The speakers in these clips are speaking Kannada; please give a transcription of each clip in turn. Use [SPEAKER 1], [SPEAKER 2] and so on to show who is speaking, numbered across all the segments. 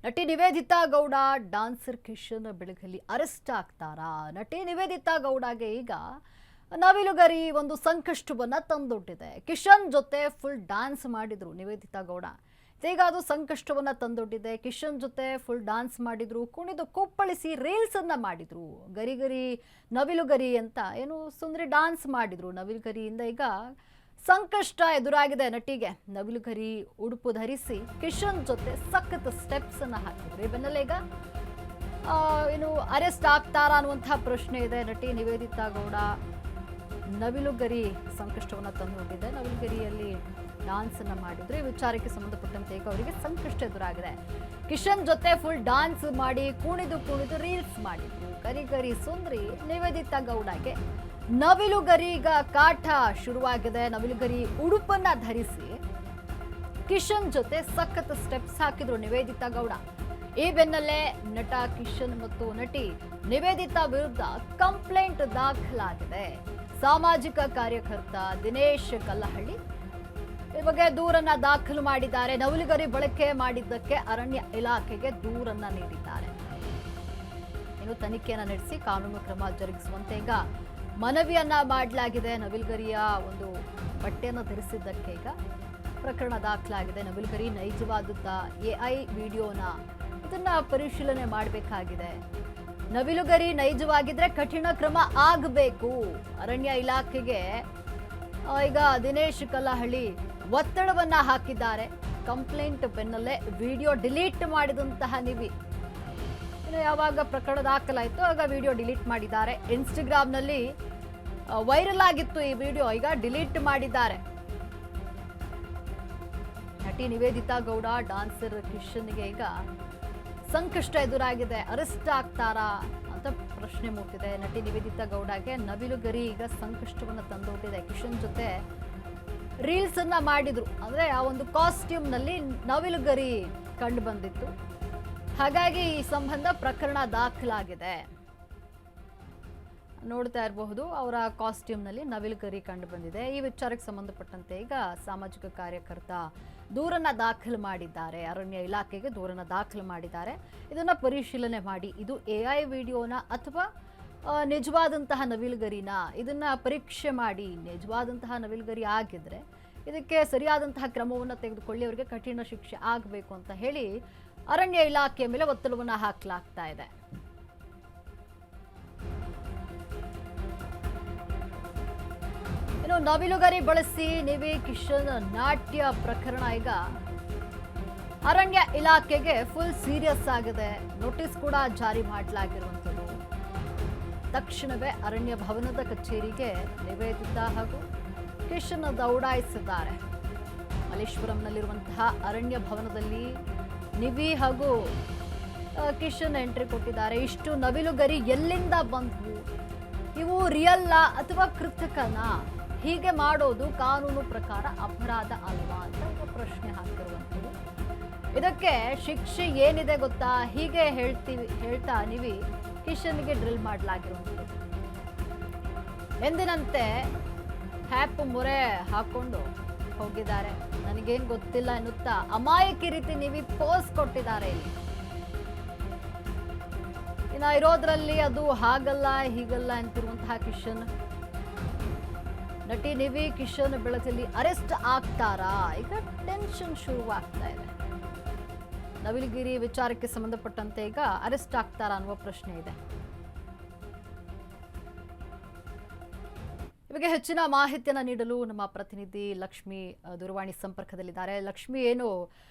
[SPEAKER 1] ನಟಿ ನಿವೇದಿತಾ ಗೌಡ ಡಾನ್ಸರ್ ಕಿಶನ್ ಬೆಳಗಲಿ ಅರೆಸ್ಟ್ ಆಗ್ತಾರಾ? ನಟಿ ನಿವೇದಿತಾ ಗೌಡಗೆ ಈಗ ನವಿಲುಗರಿ ಒಂದು ಸಂಕಷ್ಟವನ್ನ ತಂದೊಡ್ಡಿದೆ. ಕಿಶನ್ ಜೊತೆ ಫುಲ್ ಡ್ಯಾನ್ಸ್ ಮಾಡಿದ್ರು ನಿವೇದಿತಾ ಗೌಡ. ಈಗ ಅದು ಸಂಕಷ್ಟವನ್ನ ತಂದೊಡ್ಡಿದೆ. ಕಿಶನ್ ಜೊತೆ ಫುಲ್ ಡ್ಯಾನ್ಸ್ ಮಾಡಿದ್ರು, ಕುಣಿದು ಕುಪ್ಪಳಿಸಿ ರೀಲ್ಸ್ ಅನ್ನ ಮಾಡಿದ್ರು. ಗರಿ ಗರಿ ನವಿಲುಗರಿ ಅಂತ ಏನು ಸುಂದರಿ ಡ್ಯಾನ್ಸ್ ಮಾಡಿದ್ರು. ನವಿಲುಗರಿಯಿಂದ ಈಗ ಸಂಕಷ್ಟ ಎದುರಾಗಿದೆ ನಟಿಗೆ. ನವಿಲುಗರಿ ಉಡುಪು ಧರಿಸಿ ಕಿಶನ್ ಜೊತೆ ಸಖತ್ ಸ್ಟೆಪ್ಸ್ ಅನ್ನ ಹಾಕಿದ್ರು. ಈ ಬೆನ್ನಲ್ಲೇ ಈಗ ಏನು ಅರೆಸ್ಟ್ ಆಗ್ತಾರಾ ಅನ್ನುವಂತಹ ಪ್ರಶ್ನೆ ಇದೆ. ನಟಿ ನಿವೇದಿತಾ ಗೌಡ ನವಿಲುಗರಿ ಸಂಕಷ್ಟವನ್ನ ತಂದೊಡ್ಡಿದೆ. ನವಿಲುಗರಿಯಲ್ಲಿ ಡ್ಯಾನ್ಸ್ ಅನ್ನ ಮಾಡಿದ್ರು. ಈ ವಿಚಾರಕ್ಕೆ ಸಂಬಂಧಪಟ್ಟಂತೆ ಈಗ ಅವರಿಗೆ ಸಂಕಷ್ಟ ಎದುರಾಗಿದೆ. ಕಿಶನ್ ಜೊತೆ ಫುಲ್ ಡ್ಯಾನ್ಸ್ ಮಾಡಿ ಕುಣಿದು ರೀಲ್ಸ್ ಮಾಡಿದ್ರು. ಗರಿ ಗರಿ ಸುಂದ್ರಿ ನಿವೇದಿತಾ ಗೌಡಗೆ ನವಿಲುಗರಿ ಈಗ ಕಾಟ ಶುರುವಾಗಿದೆ. ನವಿಲುಗರಿ ಉಡುಪನ್ನ ಧರಿಸಿ ಕಿಶನ್ ಜೊತೆ ಸಖತ್ ಸ್ಟೆಪ್ಸ್ ಹಾಕಿದ್ರು ನಿವೇದಿತಾ ಗೌಡ. ಈ ಬೆನ್ನಲ್ಲೇ ನಟ ಕಿಶನ್ ಮತ್ತು ನಟಿ ನಿವೇದಿತಾ ವಿರುದ್ಧ ಕಂಪ್ಲೇಂಟ್ ದಾಖಲಾಗಿದೆ. ಸಾಮಾಜಿಕ ಕಾರ್ಯಕರ್ತ ದಿನೇಶ್ ಕಲ್ಲಹಳ್ಳಿ ಈ ಬಗ್ಗೆ ದೂರನ್ನ ದಾಖಲು ಮಾಡಿದ್ದಾರೆ. ನವಿಲುಗರಿ ಬಳಕೆ ಮಾಡಿದ್ದಕ್ಕೆ ಅರಣ್ಯ ಇಲಾಖೆಗೆ ದೂರನ್ನ ನೀಡಿದ್ದಾರೆ. ಇನ್ನು ತನಿಖೆಯನ್ನ ನಡೆಸಿ ಕಾನೂನು ಕ್ರಮ ಜರುಗಿಸುವಂತೆ ಈಗ ಮನವಿಯನ್ನ ಮಾಡಲಾಗಿದೆ. ನವಿಲುಗರಿಯ ಒಂದು ಬಟ್ಟೆಯನ್ನು ಧರಿಸಿದ್ದಕ್ಕೆ ಈಗ ಪ್ರಕರಣ ದಾಖಲಾಗಿದೆ. ನವಿಲುಗರಿ ನೈಜವಾದಂತ ಎಐ ವಿಡಿಯೋನ ಇದನ್ನ ಪರಿಶೀಲನೆ ಮಾಡಬೇಕಾಗಿದೆ. ನವಿಲುಗರಿ ನೈಜವಾಗಿದ್ರೆ ಕಠಿಣ ಕ್ರಮ ಆಗಬೇಕು. ಅರಣ್ಯ ಇಲಾಖೆಗೆ ಈಗ ದಿನೇಶ್ ಕಲ್ಲಹಳ್ಳಿ ಒತ್ತಡವನ್ನ ಹಾಕಿದ್ದಾರೆ. ಕಂಪ್ಲೇಂಟ್ ಬೆನ್ನಲ್ಲೇ ವಿಡಿಯೋ ಡಿಲೀಟ್ ಮಾಡಿದಂತಹ ನಿವಿ ಇನ್ನು ಯಾವಾಗ ಪ್ರಕರಣ ದಾಖಲಾಯಿತು ಆಗ ವಿಡಿಯೋ ಡಿಲೀಟ್ ಮಾಡಿದ್ದಾರೆ. ಇನ್ಸ್ಟಾಗ್ರಾಮ್ನಲ್ಲಿ ವೈರಲ್ ಆಗಿತ್ತು ಈ ವಿಡಿಯೋ, ಈಗ ಡಿಲೀಟ್ ಮಾಡಿದ್ದಾರೆ. ನಟಿ ನಿವೇದಿತಾ ಗೌಡ ಡಾನ್ಸರ್ ಕಿಶನ್ಗೆ ಈಗ ಸಂಕಷ್ಟ ಎದುರಾಗಿದೆ. ಅರೆಸ್ಟ್ ಆಗ್ತಾರಾ ಅಂತ ಪ್ರಶ್ನೆ ಮೂಡ್ತಿದೆ. ನಟಿ ನಿವೇದಿತಾ ಗೌಡಗೆ ನವಿಲುಗರಿ ಈಗ ಸಂಕಷ್ಟವನ್ನು ತಂದೊಡ್ಡಿದೆ. ಕಿಶನ್ ಜೊತೆ ರೀಲ್ಸ್ ಅನ್ನ ಮಾಡಿದ್ರು. ಅಂದ್ರೆ ಆ ಒಂದು ಕಾಸ್ಟ್ಯೂಮ್ ನಲ್ಲಿ ನವಿಲುಗರಿ ಕಂಡು ಬಂದಿತ್ತು. ಹಾಗಾಗಿ ಈ ಸಂಬಂಧ ಪ್ರಕರಣ ದಾಖಲಾಗಿದೆ. ನೋಡ್ತಾ ಇರಬಹುದು ಅವರ ಕಾಸ್ಟ್ಯೂಮ್ ನಲ್ಲಿ ನವಿಲುಗರಿ ಕಂಡು ಬಂದಿದೆ. ಈ ವಿಚಾರಕ್ಕೆ ಸಂಬಂಧಪಟ್ಟಂತೆ ಈಗ ಸಾಮಾಜಿಕ ಕಾರ್ಯಕರ್ತ ದೂರನ್ನ ದಾಖಲು ಮಾಡಿದ್ದಾರೆ. ಅರಣ್ಯ ಇಲಾಖೆಗೆ ದೂರನ್ನ ದಾಖಲು ಮಾಡಿದ್ದಾರೆ. ಇದನ್ನ ಪರಿಶೀಲನೆ ಮಾಡಿ ಇದು ಎಐ ವಿಡಿಯೋನ ಅಥವಾ ನಿಜವಾದಂತಹ ನವಿಲುಗರಿನ ಇದನ್ನ ಪರೀಕ್ಷೆ ಮಾಡಿ ನಿಜವಾದಂತಹ ನವಿಲುಗರಿ ಆಗಿದ್ರೆ ಇದಕ್ಕೆ ಸರಿಯಾದಂತಹ ಕ್ರಮವನ್ನು ತೆಗೆದುಕೊಳ್ಳಿ, ಅವರಿಗೆ ಕಠಿಣ ಶಿಕ್ಷೆ ಆಗಬೇಕು ಅಂತ ಹೇಳಿ ಅರಣ್ಯ ಇಲಾಖೆಯ ಮೇಲೆ ಒತ್ತಡವನ್ನು ಹಾಕಲಾಗ್ತಾ ಇದೆ. ಇನ್ನು ನವಿಲುಗರಿ ಬಳಸಿ ನಿವಿ ಕಿಶನ್ ನಾಟ್ಯ ಪ್ರಕರಣ ಈಗ ಅರಣ್ಯ ಇಲಾಖೆಗೆ ಫುಲ್ ಸೀರಿಯಸ್ ಆಗಿದೆ. ನೋಟಿಸ್ ಕೂಡ ಜಾರಿ ಮಾಡಲಾಗಿರುವಂಥದ್ದು. ತಕ್ಷಣವೇ ಅರಣ್ಯ ಭವನದ ಕಚೇರಿಗೆ ನಿವೇದಿತಾ ಹಾಗೂ ಕಿಶನ್ ದೌಡಾಯಿಸಿದ್ದಾರೆ. ಮಲ್ಲೇಶ್ವರಂನಲ್ಲಿರುವಂತಹ ಅರಣ್ಯ ಭವನದಲ್ಲಿ ನಿವಿ ಹಾಗೂ ಕಿಶನ್ ಎಂಟ್ರಿ ಕೊಟ್ಟಿದ್ದಾರೆ. ಇಷ್ಟು ನವಿಲುಗರಿ ಎಲ್ಲಿಂದ ಬಂದ್ವು, ಇವು ರಿಯಲ್ಲ ಅಥವಾ ಕೃತಕನಾ, ಹೀಗೆ ಮಾಡೋದು ಕಾನೂನು ಪ್ರಕಾರ ಅಪರಾಧ ಅಲ್ವಾ ಅಂತ ಪ್ರಶ್ನೆ ಹಾಕಿರುವಂಥದ್ದು. ಇದಕ್ಕೆ ಶಿಕ್ಷೆ ಏನಿದೆ ಗೊತ್ತಾ, ಹೀಗೆ ಹೇಳ್ತಾ ನೀವಿ ಕಿಶನ್ಗೆ ಡ್ರಿಲ್ ಮಾಡಲಾಗಿರುವಂಥದ್ದು. ಎಂದಿನಂತೆ ಹ್ಯಾಪ್ ಮೊರೆ ಹಾಕೊಂಡು ಹೋಗಿದ್ದಾರೆ. ನನಗೇನು ಗೊತ್ತಿಲ್ಲ ಎನ್ನುತ್ತಾ ಅಮಾಯಕಿ ರೀತಿ ನೀವಿ ಪೋಸ್ ಕೊಟ್ಟಿದ್ದಾರೆ. ಇಲ್ಲಿ ಇನ್ನು ಇರೋದ್ರಲ್ಲಿ ಅದು ಹಾಗಲ್ಲ ಹೀಗಲ್ಲ ಅಂತಿರುವಂತಹ ಕಿಶನ್. ನಟಿ ನಿವಿ ಕಿಶನ್ ಬೆಳಗಲಿ ಅರೆಸ್ಟ್ ಆಗ್ತಾರಾ? ಈಗ ಟೆನ್ಷನ್ ಶುರುವಾಗ್ತಾ ಇದೆ. ನವಿಲುಗಿರಿ ವಿಚಾರಕ್ಕೆ ಸಂಬಂಧಪಟ್ಟಂತೆ ಈಗ ಅರೆಸ್ಟ್ ಆಗ್ತಾರಾ ಅನ್ನುವ ಪ್ರಶ್ನೆ ಇದೆ. ಇವಾಗ ಹೆಚ್ಚಿನ ಮಾಹಿತಿಯನ್ನು ನೀಡಲು ನಮ್ಮ ಪ್ರತಿನಿಧಿ ಲಕ್ಷ್ಮಿ ದೂರವಾಣಿ ಸಂಪರ್ಕದಲ್ಲಿದ್ದಾರೆ. ಲಕ್ಷ್ಮಿ, ಏನು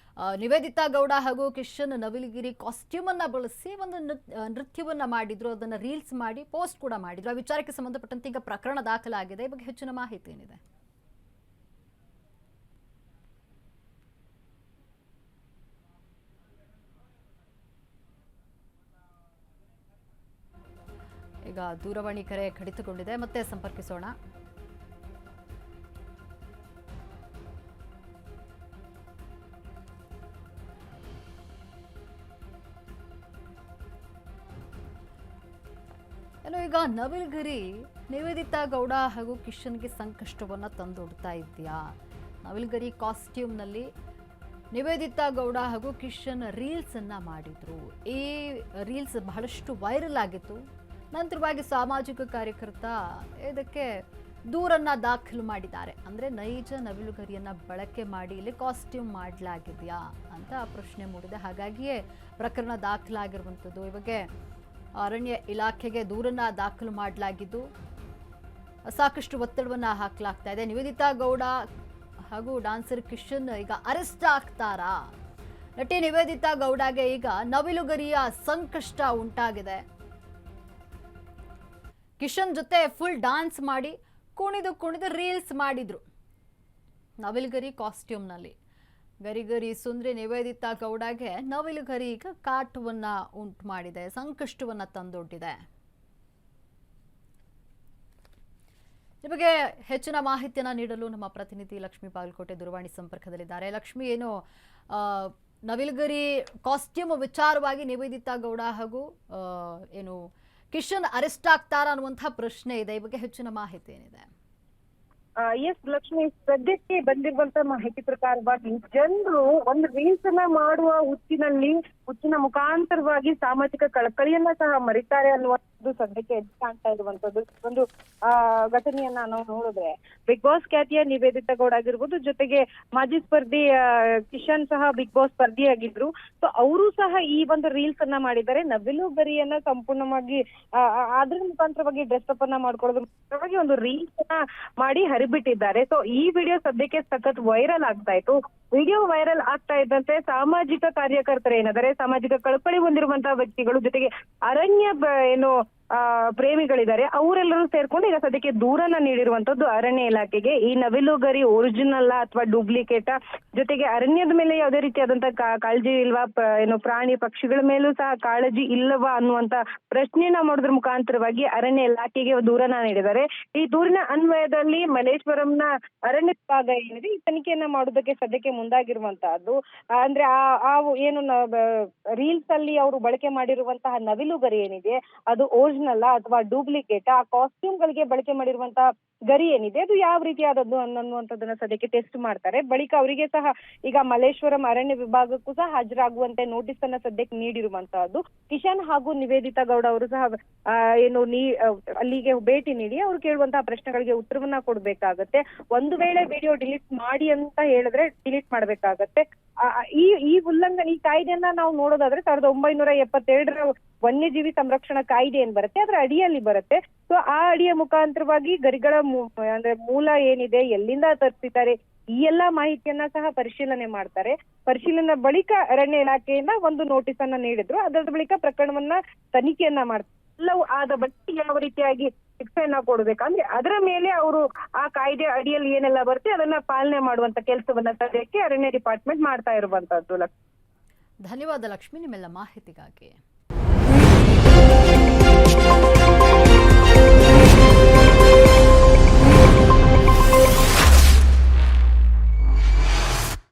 [SPEAKER 1] ನಿವೇದಿತಾ ಗೌಡ ಹಾಗೂ ಕಿಶನ್ ನವಿಲುಗಿರಿ ಕಾಸ್ಟ್ಯೂಮ್ ಅನ್ನ ಬಳಸಿ ಒಂದು ನೃತ್ಯವನ್ನ ಮಾಡಿದ್ರು, ಅದನ್ನ ರೀಲ್ಸ್ ಮಾಡಿ ಪೋಸ್ಟ್ ಕೂಡ ಮಾಡಿದ್ರು. ಆ ವಿಚಾರಕ್ಕೆ ಸಂಬಂಧಪಟ್ಟಂತೆ ಈಗ ಪ್ರಕರಣ ದಾಖಲಾಗಿದೆ. ಈ ಬಗ್ಗೆ ಹೆಚ್ಚಿನ ಮಾಹಿತಿ ಏನಿದೆ? ಈಗ ದೂರವಾಣಿ ಕರೆ ಕಡಿತಗೊಂಡಿದೆ, ಮತ್ತೆ ಸಂಪರ್ಕಿಸೋಣ. ಈಗ ನವಿಲುಗರಿ ನಿವೇದಿತಾ ಗೌಡ ಹಾಗೂ ಕಿಶನ್ಗೆ ಸಂಕಷ್ಟವನ್ನು ತಂದೊಡ್ತಾ ಇದೆಯಾ? ನವಿಲುಗರಿ ಕಾಸ್ಟ್ಯೂಮ್ನಲ್ಲಿ ನಿವೇದಿತಾ ಗೌಡ ಹಾಗೂ ಕಿಶನ್ ರೀಲ್ಸ್ ಅನ್ನ ಮಾಡಿದ್ರು. ಈ ರೀಲ್ಸ್ ಬಹಳಷ್ಟು ವೈರಲ್ ಆಗಿತ್ತು. ನಂತರವಾಗಿ ಸಾಮಾಜಿಕ ಕಾರ್ಯಕರ್ತ ಇದಕ್ಕೆ ದೂರನ್ನ ದಾಖಲು ಮಾಡಿದ್ದಾರೆ. ಅಂದ್ರೆ ನೈಜ ನವಿಲುಗರಿಯನ್ನ ಬಳಕೆ ಮಾಡಿ ಇಲ್ಲಿ ಕಾಸ್ಟ್ಯೂಮ್ ಮಾಡಲಾಗಿದೆಯಾ ಅಂತ ಪ್ರಶ್ನೆ ಮೂಡಿದೆ. ಹಾಗಾಗಿಯೇ ಪ್ರಕರಣ ದಾಖಲಾಗಿರುವಂಥದ್ದು. ಇವಾಗ ಅರಣ್ಯ ಇಲಾಖೆಗೆ ದೂರನ್ನ ದಾಖಲು ಮಾಡಲಾಗಿದ್ದು ಸಾಕಷ್ಟು ಒತ್ತಡವನ್ನ ಹಾಕಲಾಗ್ತಾ ಇದೆ. ನಿವೇದಿತಾ ಗೌಡ ಹಾಗೂ ಡಾನ್ಸರ್ ಕಿಶನ್ ಈಗ ಅರೆಸ್ಟ್ ಆಗ್ತಾರಾ? ನಟಿ ನಿವೇದಿತಾ ಗೌಡಗೆ ಈಗ ನವಿಲುಗರಿಯ ಸಂಕಷ್ಟ ಉಂಟಾಗಿದೆ. ಕಿಶನ್ ಜೊತೆ ಫುಲ್ ಡಾನ್ಸ್ ಮಾಡಿ ಕುಣಿದು ರೀಲ್ಸ್ ಮಾಡಿದ್ರು ನವಿಲುಗರಿ ಕಾಸ್ಟ್ಯೂಮ್ನಲ್ಲಿ. ಗರಿಗರಿ ಸುಂದ್ರಿ ನಿವೇದಿತಾ ಗೌಡಗೆ ನವಿಲುಗರಿ ಈಗ ಕಾಟವನ್ನ ಉಂಟು ಮಾಡಿದೆ, ಸಂಕಷ್ಟವನ್ನ ತಂದೊಡ್ಡಿದೆ. ಈ ಬಗ್ಗೆ ಹೆಚ್ಚಿನ ಮಾಹಿತಿಯನ್ನ ನೀಡಲು ನಮ್ಮ ಪ್ರತಿನಿಧಿ ಲಕ್ಷ್ಮೀ ಬಾಗಲಕೋಟೆ ದೂರವಾಣಿ ಸಂಪರ್ಕದಲ್ಲಿದ್ದಾರೆ. ಲಕ್ಷ್ಮಿ, ಏನು ನವಿಲುಗರಿ ಕಾಸ್ಟ್ಯೂಮ್ ವಿಚಾರವಾಗಿ ನಿವೇದಿತಾ ಗೌಡ ಹಾಗೂ ಏನು ಕಿಶನ್ ಅರೆಸ್ಟ್ ಆಗ್ತಾರಾ ಅನ್ನುವಂತಹ ಪ್ರಶ್ನೆ ಇದೆ. ಈ ಬಗ್ಗೆ ಹೆಚ್ಚಿನ ಮಾಹಿತಿ ಏನಿದೆ?
[SPEAKER 2] ಎಸ್ ಲಕ್ಷ್ಮಿ, ಸದ್ಯಕ್ಕೆ ಬಂದಿರುವಂತ ಮಾಹಿತಿ ಪ್ರಕಾರವಾಗಿ ಜನರು ಒಂದು ರೀಲ್ಸ್ ಅನ್ನ ಮಾಡುವ ಹುಚ್ಚಿನ ಮುಖಾಂತರವಾಗಿ ಸಾಮಾಜಿಕ ಕಳಕಳಿಯನ್ನ ಸಹ ಮರಿತಾರೆ ಅನ್ನುವಂಥದ್ದು ಸದ್ಯಕ್ಕೆ ಎದ್ದು ಕಾಣ್ತಾ ಇರುವಂತದ್ದು ಒಂದು ಘಟನೆಯನ್ನ ನಾವು ನೋಡಿದ್ರೆ, ಬಿಗ್ ಬಾಸ್ ಖ್ಯಾತಿಯ ನಿವೇದಿತಾ ಗೌಡ ಆಗಿರ್ಬೋದು, ಜೊತೆಗೆ ಮಾಜಿ ಸ್ಪರ್ಧಿ ಕಿಶನ್ ಸಹ ಬಿಗ್ ಬಾಸ್ ಸ್ಪರ್ಧಿಯಾಗಿದ್ರು. ಸೊ ಅವರು ಸಹ ಈ ಒಂದು ರೀಲ್ಸ್ ಅನ್ನ ಮಾಡಿದ್ದಾರೆ. ನವಿಲುಗರಿಯನ್ನ ಸಂಪೂರ್ಣವಾಗಿ ಅದ್ರ ಮುಖಾಂತರವಾಗಿ ಡ್ರೆಸ್ ಅಪ್ ಅನ್ನ ಮಾಡ್ಕೊಳ್ಳೋದ್ರ ಮುಖಾಂತರವಾಗಿ ಒಂದು ರೀಲ್ಸ್ ಅನ್ನ ಮಾಡಿ ಹರಿಬಿಟ್ಟಿದ್ದಾರೆ. ಸೊ ಈ ವಿಡಿಯೋ ಸದ್ಯಕ್ಕೆ ಸಖತ್ ವೈರಲ್ ಆಗ್ತಾ ಇತ್ತು. ವಿಡಿಯೋ ವೈರಲ್ ಆಗ್ತಾ ಇದ್ದಂತೆ ಸಾಮಾಜಿಕ ಕಾರ್ಯಕರ್ತರು ಏನಾದರೆ ಸಾಮಾಜಿಕ ಕಳಕಳಿ ಹೊಂದಿರುವಂತಹ ವ್ಯಕ್ತಿಗಳು, ಜೊತೆಗೆ ಅರಣ್ಯ ಪ್ರೇಮಿಗಳಿದ್ದಾರೆ, ಅವರೆಲ್ಲರೂ ಸೇರ್ಕೊಂಡು ಈಗ ಸದ್ಯಕ್ಕೆ ದೂರನ್ನ ನೀಡಿರುವಂತದ್ದು ಅರಣ್ಯ ಇಲಾಖೆಗೆ. ಈ ನವಿಲುಗರಿ ಒರಿಜಿನಲ್ ಅಥವಾ ಡೂಪ್ಲಿಕೇಟ್, ಜೊತೆಗೆ ಅರಣ್ಯದ ಮೇಲೆ ಯಾವುದೇ ರೀತಿಯಾದಂತಹ ಕಾಳಜಿ ಇಲ್ವಾ, ಪ್ರಾಣಿ ಪಕ್ಷಿಗಳ ಮೇಲೂ ಸಹ ಕಾಳಜಿ ಇಲ್ಲವಾ ಅನ್ನುವಂತ ಪ್ರಶ್ನೆಯನ್ನ ಮಾಡೋದ್ರ ಮುಖಾಂತರವಾಗಿ ಅರಣ್ಯ ಇಲಾಖೆಗೆ ದೂರನ್ನ ನೀಡಿದ್ದಾರೆ. ಈ ದೂರಿನ ಅನ್ವಯದಲ್ಲಿ ಮಲ್ಲೇಶ್ವರಂನ ಅರಣ್ಯ ವಿಭಾಗ ಏನಿದೆ ಈ ತನಿಖೆಯನ್ನ ಮಾಡೋದಕ್ಕೆ ಸದ್ಯಕ್ಕೆ ಮುಂದಾಗಿರುವಂತಹದ್ದು. ಅಂದ್ರೆ ಏನು ರೀಲ್ಸ್ ಅಲ್ಲಿ ಅವರು ಬಳಕೆ ಮಾಡಿರುವಂತಹ ನವಿಲುಗರಿ ಏನಿದೆ ಅದು ಒರಿಜಿನಲ್ ಅಥವಾ ಡೂಪ್ಲಿಕೇಟ್, ಆ ಕಾಸ್ಟ್ಯೂಮ್ ಗಳಿಗೆ ಬಳಕೆ ಮಾಡಿರುವಂತಹ ಗರಿ ಏನಿದೆ ಅದು ಯಾವ ರೀತಿಯಾದದ್ದು ಅನ್ನುವಂಥದ್ದನ್ನ ಸದ್ಯಕ್ಕೆ ಟೆಸ್ಟ್ ಮಾಡ್ತಾರೆ. ಬಳಿಕ ಅವರಿಗೆ ಸಹ ಈಗ ಮಲ್ಲೇಶ್ವರಂ ಅರಣ್ಯ ವಿಭಾಗಕ್ಕೂ ಸಹ ಹಾಜರಾಗುವಂತೆ ನೋಟಿಸ್ ಅನ್ನ ಸದ್ಯಕ್ಕೆ ನೀಡಿರುವಂತಹದ್ದು. ಕಿಶನ್ ಹಾಗೂ ನಿವೇದಿತಾ ಗೌಡ ಅವರು ಸಹ ಅಲ್ಲಿಗೆ ಭೇಟಿ ನೀಡಿ ಅವರು ಕೇಳುವಂತಹ ಪ್ರಶ್ನೆಗಳಿಗೆ ಉತ್ತರವನ್ನ ಕೊಡ್ಬೇಕಾಗತ್ತೆ. ಒಂದು ವೇಳೆ ವಿಡಿಯೋ ಡಿಲೀಟ್ ಮಾಡಿ ಅಂತ ಹೇಳಿದ್ರೆ ಡಿಲೀಟ್ ಮಾಡ್ಬೇಕಾಗತ್ತೆ. ಈ ಉಲ್ಲಂಘನೆ, ಈ ಕಾಯ್ದೆಯನ್ನ ನಾವು ನೋಡೋದಾದ್ರೆ 1972ರ ವನ್ಯಜೀವಿ ಸಂರಕ್ಷಣಾ ಕಾಯ್ದೆ ಏನ್ ಬರುತ್ತೆ ಅದರ ಅಡಿಯಲ್ಲಿ ಬರುತ್ತೆ. ಸೊ ಆ ಅಡಿಯ ಮುಖಾಂತರವಾಗಿ ಗರಿಗಳ ಅಂದ್ರೆ ಮೂಲ ಏನಿದೆ, ಎಲ್ಲಿಂದ ತರಿಸಿದ್ದಾರೆ, ಈ ಎಲ್ಲಾ ಮಾಹಿತಿಯನ್ನ ಸಹ ಪರಿಶೀಲನೆ ಮಾಡ್ತಾರೆ. ಪರಿಶೀಲನೆ ಬಳಿಕ ಅರಣ್ಯ ಇಲಾಖೆಯಿಂದ ಒಂದು ನೋಟಿಸ್ ಅನ್ನ ನೀಡಿದ್ರು. ಅದರ ಬಳಿಕ ಪ್ರಕರಣವನ್ನ ತನಿಖೆಯನ್ನ ಮಾಡ್ತಾರೆ. ಎಲ್ಲವೂ ಆದ ಬಳಿಕ ಯಾವ ರೀತಿಯಾಗಿ ಶಿಕ್ಷೆಯನ್ನ ಕೊಡ್ಬೇಕಂದ್ರೆ ಅದರ ಮೇಲೆ ಅವರು ಆ ಕಾಯ್ದೆ ಅಡಿಯಲ್ಲಿ ಏನೆಲ್ಲ ಬರುತ್ತೆ ಅದನ್ನ ಪಾಲನೆ ಮಾಡುವಂತ ಕೆಲಸವನ್ನ ಸದ್ಯಕ್ಕೆ ಅರಣ್ಯ ಡಿಪಾರ್ಟ್ಮೆಂಟ್ ಮಾಡ್ತಾ ಇರುವಂತದ್ದು.
[SPEAKER 1] ಧನ್ಯವಾದ ಲಕ್ಷ್ಮಿ, ನಿಮ್ಮೆಲ್ಲ ಮಾಹಿತಿಗಾಗಿ.